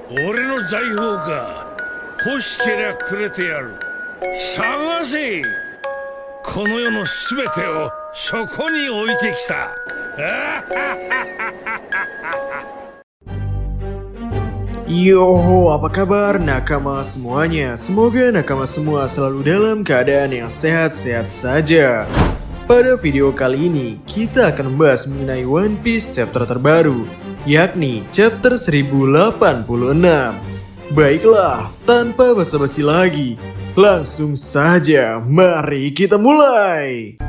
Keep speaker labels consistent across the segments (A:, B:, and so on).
A: 俺の財宝か。欲しけりゃくれてやる。探せ。この世のすべてをそこに置いてきた。
B: Yoho, apa kabar nakama semuanya? Semoga nakama semua selalu dalam keadaan yang sehat-sehat saja. Pada video kali ini, kita akan membahas mengenai One Piece chapter terbaru, yakni chapter 1086. Baiklah, tanpa basa-basi lagi, langsung saja mari kita mulai.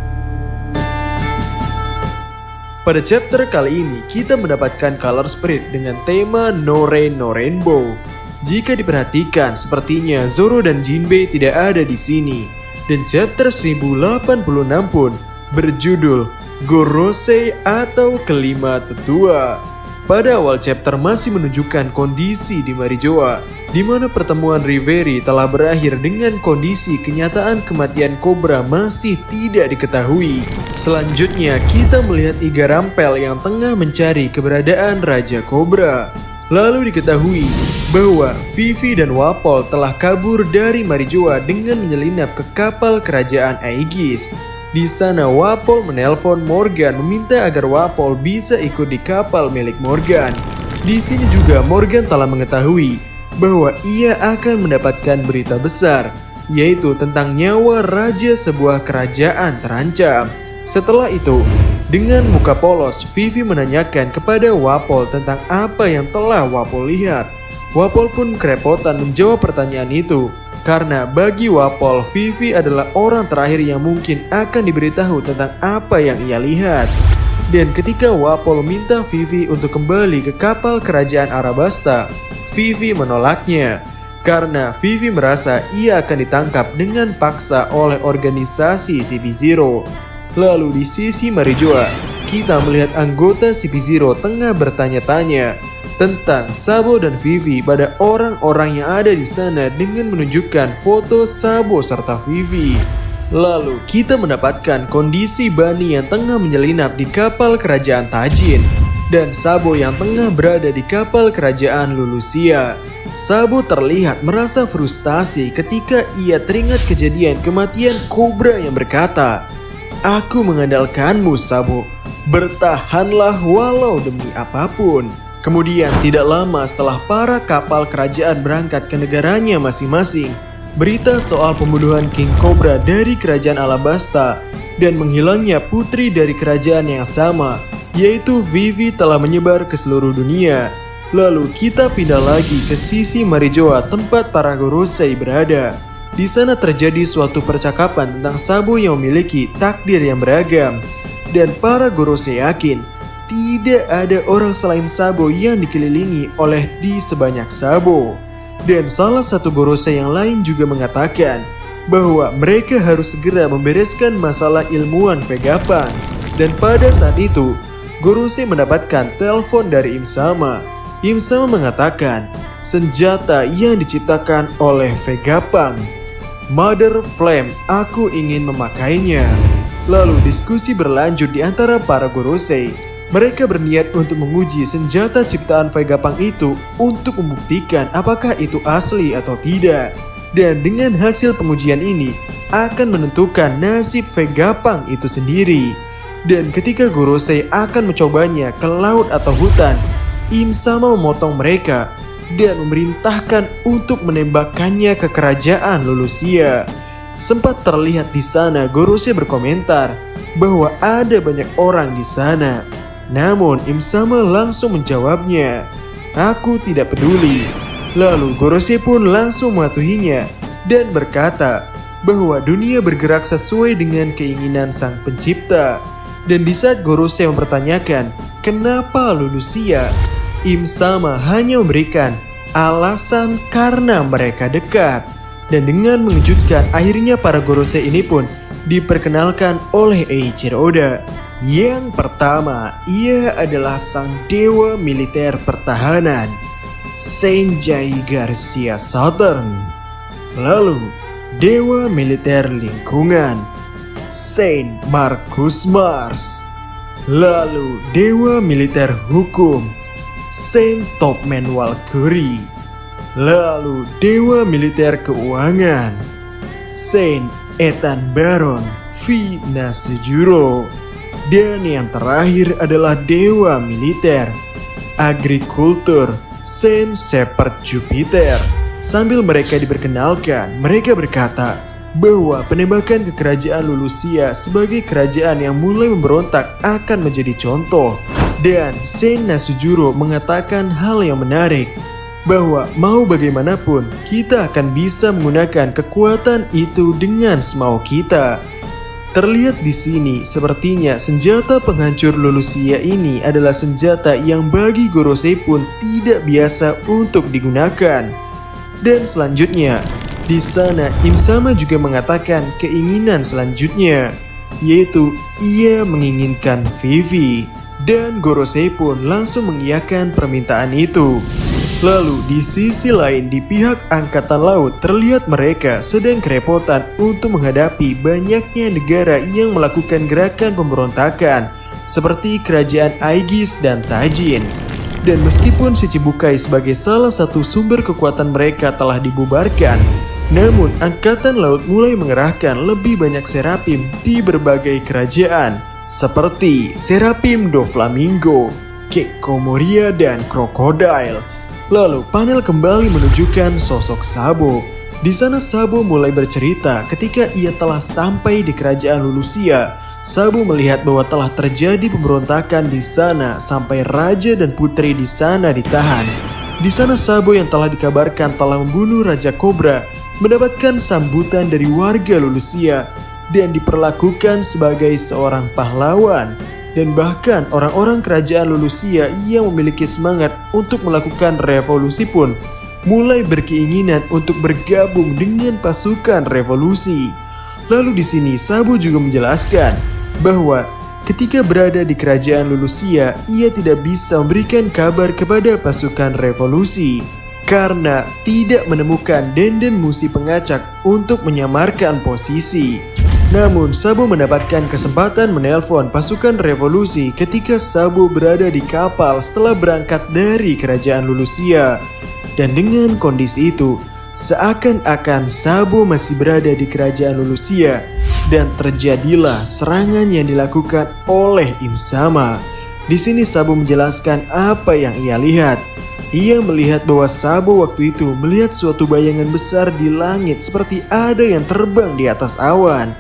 B: Pada chapter kali ini, kita mendapatkan Color Spirit dengan tema No Rain No Rainbow. Jika diperhatikan, sepertinya Zoro dan Jinbei tidak ada di sini. Dan chapter 1086 pun berjudul Gorosei atau Kelima Tetua. Pada awal chapter masih menunjukkan kondisi di Marijoa, di mana pertemuan Reverie telah berakhir dengan kondisi kenyataan kematian Cobra masih tidak diketahui. Selanjutnya kita melihat Iga Rampel yang tengah mencari keberadaan Raja Cobra. Lalu diketahui bahwa Vivi dan Wapol telah kabur dari Marijoa dengan menyelinap ke kapal kerajaan Aegis. Di sana Wapol menelpon Morgan meminta agar Wapol bisa ikut di kapal milik Morgan. Di sini juga Morgan telah mengetahui bahwa ia akan mendapatkan berita besar, yaitu tentang nyawa raja sebuah kerajaan terancam. Setelah itu, dengan muka polos, Vivi menanyakan kepada Wapol tentang apa yang telah Wapol lihat. Wapol pun kerepotan menjawab pertanyaan itu, karena bagi Wapol, Vivi adalah orang terakhir yang mungkin akan diberitahu tentang apa yang ia lihat. Dan ketika Wapol minta Vivi untuk kembali ke kapal kerajaan Arabasta, Vivi menolaknya karena Vivi merasa ia akan ditangkap dengan paksa oleh organisasi CP0. Lalu di sisi Marijoa, kita melihat anggota CP0 tengah bertanya-tanya tentang Sabo dan Vivi pada orang-orang yang ada di sana dengan menunjukkan foto Sabo serta Vivi. Lalu kita mendapatkan kondisi Bani yang tengah menyelinap di kapal kerajaan Tajin dan Sabo yang tengah berada di kapal kerajaan Lulusia. Sabo terlihat merasa frustasi ketika ia teringat kejadian kematian Cobra yang berkata, "Aku mengandalkanmu, Sabo. Bertahanlah walau demi apapun." Kemudian tidak lama setelah para kapal kerajaan berangkat ke negaranya masing-masing, berita soal pembunuhan King Cobra dari kerajaan Alabasta dan menghilangnya putri dari kerajaan yang sama, yaitu Vivi, telah menyebar ke seluruh dunia. Lalu kita pindah lagi ke sisi Marijoa tempat para Gorosei berada. Di sana terjadi suatu percakapan tentang Sabo yang memiliki takdir yang beragam, dan para Gorosei yakin tidak ada orang selain Sabo yang dikelilingi oleh di sebanyak Sabo. Dan salah satu Gorosei yang lain juga mengatakan bahwa mereka harus segera membereskan masalah ilmuwan Vegapunk. Dan pada saat itu, Gorosei mendapatkan telepon dari Im-sama. Im-sama mengatakan senjata yang diciptakan oleh Vegapunk. Mother Flame, aku ingin memakainya. Lalu diskusi berlanjut di antara para Gorosei. Mereka berniat untuk menguji senjata ciptaan Vegapunk itu untuk membuktikan apakah itu asli atau tidak. Dan dengan hasil pengujian ini akan menentukan nasib Vegapunk itu sendiri. Dan ketika Gorosei akan mencobanya ke laut atau hutan, Im-sama memotong mereka dan memerintahkan untuk menembakkannya ke kerajaan Lulusia. Sempat terlihat di sana Gorosei berkomentar bahwa ada banyak orang di sana. Namun Im-sama langsung menjawabnya, "Aku tidak peduli." Lalu Gorosei pun langsung mematuhinya dan berkata bahwa dunia bergerak sesuai dengan keinginan sang pencipta. Dan di saat Gorosei mempertanyakan kenapa Lulusia, Im-sama hanya memberikan alasan karena mereka dekat. Dan dengan mengejutkan, akhirnya para Gorosei ini pun diperkenalkan oleh Eiichiro Oda. Yang pertama, ia adalah sang dewa militer pertahanan, Sanjay Garcia Southern. Lalu, dewa militer lingkungan, Saint Marcus Mars. Lalu, dewa militer hukum, Saint Topman Valkyrie. Lalu Dewa Militer Keuangan, Saint Ethan Baron V Nasujuro. Dan yang terakhir adalah Dewa Militer Agrikultur, Saint Shepherd Jupiter. Sambil mereka diperkenalkan, mereka berkata bahwa penembakan ke kerajaan Lulusia sebagai kerajaan yang mulai memberontak akan menjadi contoh. Dan Saint Nasujuro mengatakan hal yang menarik, bahwa mau bagaimanapun kita akan bisa menggunakan kekuatan itu dengan semau kita. Terlihat di sini sepertinya senjata penghancur Lulusia ini adalah senjata yang bagi Gorosei pun tidak biasa untuk digunakan. Dan selanjutnya, di sana Im Sama juga mengatakan keinginan selanjutnya, yaitu ia menginginkan Vivi. Dan Gorosei pun langsung mengiyakan permintaan itu. Lalu di sisi lain di pihak Angkatan Laut terlihat mereka sedang kerepotan untuk menghadapi banyaknya negara yang melakukan gerakan pemberontakan seperti kerajaan Aegis dan Tajin. Dan meskipun Shichibukai sebagai salah satu sumber kekuatan mereka telah dibubarkan, namun Angkatan Laut mulai mengerahkan lebih banyak serapim di berbagai kerajaan seperti Serapim Doflamingo, Gekko Moria, dan Crocodile. Lalu panel kembali menunjukkan sosok Sabo. Di sana Sabo mulai bercerita ketika ia telah sampai di kerajaan Lulusia. Sabo melihat bahwa telah terjadi pemberontakan di sana sampai raja dan putri di sana ditahan. Di sana Sabo yang telah dikabarkan telah membunuh Raja Cobra mendapatkan sambutan dari warga Lulusia dan diperlakukan sebagai seorang pahlawan. Dan bahkan orang-orang kerajaan Lulusia yang memiliki semangat untuk melakukan revolusi pun mulai berkeinginan untuk bergabung dengan pasukan revolusi. Lalu di sini Sabo juga menjelaskan bahwa ketika berada di kerajaan Lulusia, ia tidak bisa memberikan kabar kepada pasukan revolusi karena tidak menemukan Denden Musi Pengacak untuk menyamarkan posisi. Namun Sabo mendapatkan kesempatan menelpon pasukan revolusi ketika Sabo berada di kapal setelah berangkat dari kerajaan Lulusia. Dan dengan kondisi itu, seakan-akan Sabo masih berada di kerajaan Lulusia dan terjadilah serangan yang dilakukan oleh Im Sama. Di sini Sabo menjelaskan apa yang ia lihat. Ia melihat bahwa Sabo waktu itu melihat suatu bayangan besar di langit seperti ada yang terbang di atas awan.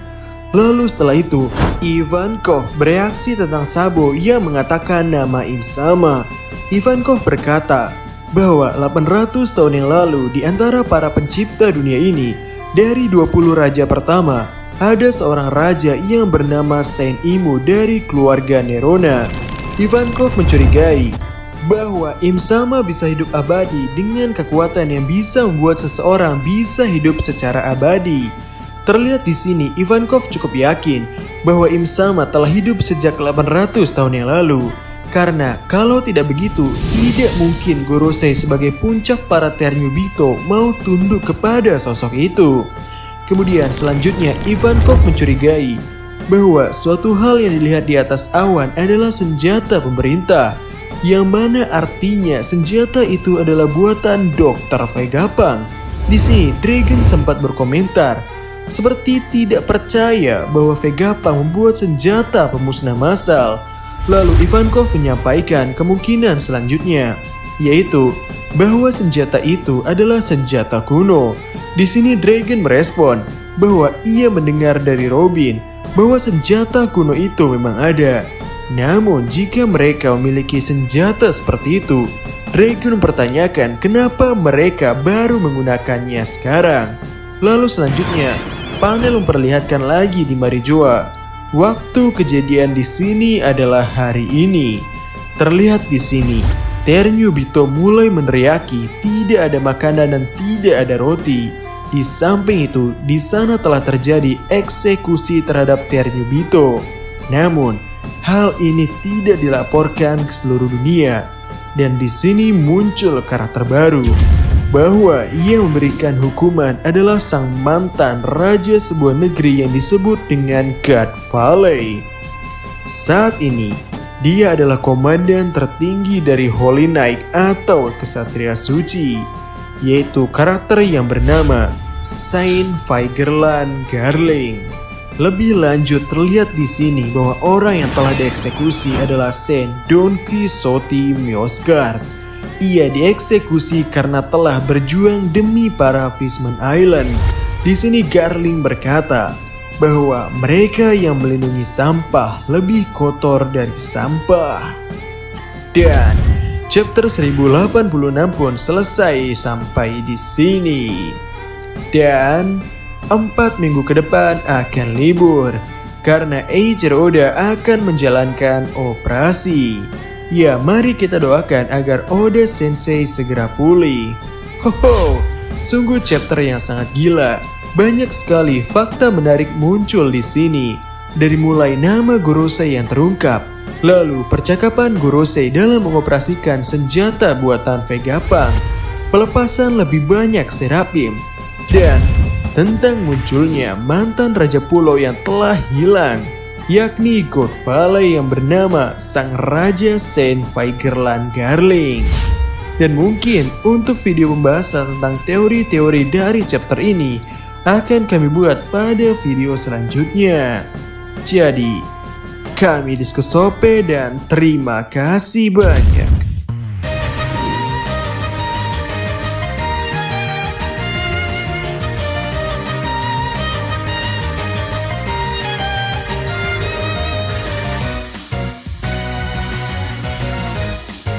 B: Lalu setelah itu, Ivankov bereaksi tentang Sabo yang mengatakan nama Im Sama. Ivankov berkata bahwa 800 tahun yang lalu di antara para pencipta dunia ini, dari 20 raja pertama, ada seorang raja yang bernama Saint Imu dari keluarga Nerona. Ivankov mencurigai bahwa Im Sama bisa hidup abadi dengan kekuatan yang bisa membuat seseorang bisa hidup secara abadi. Terlihat di sini Ivankov cukup yakin bahwa Im Sama telah hidup sejak 800 tahun yang lalu. Karena kalau tidak begitu, tidak mungkin Gorosei sebagai puncak para Ternyubito mau tunduk kepada sosok itu. Kemudian selanjutnya Ivankov mencurigai bahwa suatu hal yang dilihat di atas awan adalah senjata pemerintah, yang mana artinya senjata itu adalah buatan Dr. Vegapunk. Di sini Dragon sempat berkomentar seperti tidak percaya bahwa Vegapunk membuat senjata pemusnah massal. Lalu Ivankov menyampaikan kemungkinan selanjutnya, yaitu bahwa senjata itu adalah senjata kuno. Di sini Dragon merespon bahwa ia mendengar dari Robin bahwa senjata kuno itu memang ada. Namun jika mereka memiliki senjata seperti itu, Dragon mempertanyakan kenapa mereka baru menggunakannya sekarang. Lalu selanjutnya, panel memperlihatkan lagi di Marijoa. Waktu kejadian di sini adalah hari ini. Terlihat di sini, Ternyubito mulai meneriaki tidak ada makanan dan tidak ada roti. Di samping itu, di sana telah terjadi eksekusi terhadap Ternyubito. Namun, hal ini tidak dilaporkan ke seluruh dunia. Dan di sini muncul karakter baru, bahwa ia memberikan hukuman adalah sang mantan raja sebuah negeri yang disebut dengan God Valley. Saat ini, dia adalah komandan tertinggi dari Holy Knight atau Kesatria Suci. yaitu karakter yang bernama Saint Vigeland Garling. Lebih lanjut terlihat di sini bahwa orang yang telah dieksekusi adalah Saint Don Quixote Mjosgard. Ia dieksekusi karena telah berjuang demi para Fishman Island. Di sini Garling berkata bahwa mereka yang melindungi sampah lebih kotor dari sampah. Dan chapter 1086 pun selesai sampai di sini. Dan 4 minggu ke depan akan libur karena Eiichiro Oda akan menjalankan operasi. Ya, mari kita doakan agar Oda Sensei segera pulih. Hoho, sungguh chapter yang sangat gila. Banyak sekali fakta menarik muncul di sini. Dari mulai nama Gorosei yang terungkap, lalu percakapan Gorosei dalam mengoperasikan senjata buatan Vegapunk, pelepasan lebih banyak Seraphim, dan tentang munculnya mantan Raja Pulau yang telah hilang, yakni God Valley yang bernama Sang Raja Saint Vigeland Garling. Dan mungkin untuk video pembahasan tentang teori-teori dari chapter ini akan kami buat pada video selanjutnya. Jadi, kami Diskusope dan terima kasih banyak.